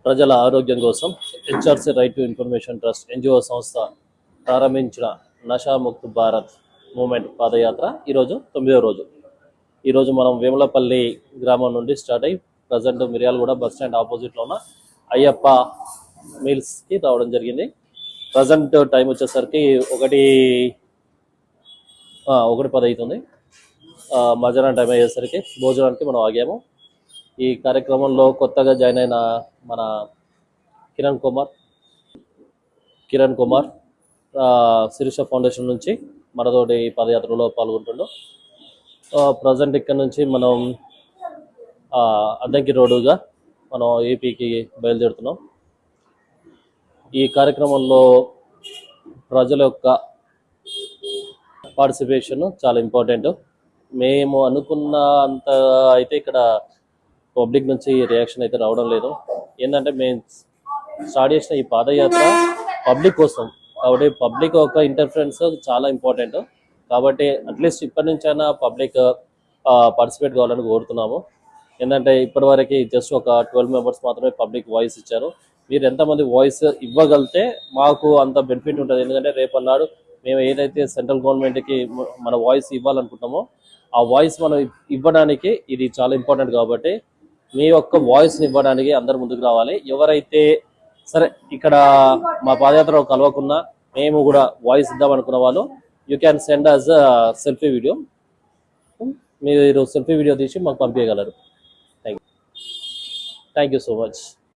ప్రజల ఆరోగ్యం కోసం HRC right to information trust NGO సంస్థ ప్రారంభించిన నషాముక్త్ భారత్ మూమెంట్ పాదయాత్ర ఈరోజు 9వ రోజు. ఈరోజు మనం వేములపల్లి గ్రామం నుండి స్టార్ట్ అయ్యి ప్రజెంట్ మిర్యాలగూడ బస్ స్టాండ్ ఆపోజిట్లో ఉన్న అయ్యప్ప మీల్స్కి రావడం జరిగింది. ప్రజెంట్ టైం వచ్చేసరికి 1:10 అవుతుంది. మధ్యాహ్నం టైం అయ్యేసరికి భోజనానికి మనం ఆగాము. ఈ కార్యక్రమంలో కొత్తగా జాయిన్ అయిన మన కిరణ్ కుమార్ శిరీష ఫౌండేషన్ నుంచి మనతోటి పాదయాత్రలో పాల్గొంటుండు. ప్రజెంట్ ఇక్కడ నుంచి మనం అద్దంకి రోడ్డుగా మనం ఏపీకి బయలుదేరుతున్నాం. ఈ కార్యక్రమంలో ప్రజల యొక్క పార్టిసిపేషన్ చాలా ఇంపార్టెంట్. మేము అనుకున్న అంత అయితే ఇక్కడ పబ్లిక్ నుంచి రియాక్షన్ అయితే రావడం లేదు. ఏంటంటే మేము స్టార్ట్ చేసిన ఈ పాదయాత్ర పబ్లిక్ కోసం కాబట్టి పబ్లిక్ యొక్క ఇంటర్ఫరెన్స్ చాలా ఇంపార్టెంట్. కాబట్టి అట్లీస్ట్ ఇప్పటి నుంచైనా పబ్లిక్ పార్టిసిపేట్ కావాలని కోరుతున్నాము. ఏంటంటే ఇప్పటివరకు జస్ట్ ఒక 12 మెంబర్స్ మాత్రమే పబ్లిక్ వాయిస్ ఇచ్చారు. మీరు ఎంతమంది వాయిస్ ఇవ్వగలితే మాకు అంత బెనిఫిట్ ఉంటుంది. ఎందుకంటే రేపన్నాడు మేము ఏదైతే సెంట్రల్ గవర్నమెంట్కి మన వాయిస్ ఇవ్వాలనుకుంటామో ఆ వాయిస్ మనం ఇవ్వడానికి ఇది చాలా ఇంపార్టెంట్. కాబట్టి మీ యొక్క వాయిస్ని ఇవ్వడానికి అందరు ముందుకు రావాలి. ఎవరైతే సరే ఇక్కడ మా పాదయాత్ర కలవకున్నా మేము కూడా వాయిస్ ఇద్దాం అనుకున్న వాళ్ళు you can send us selfie video. మీరు సెల్ఫీ వీడియో తీసి మాకు పంపించగలరు. Thank you so much.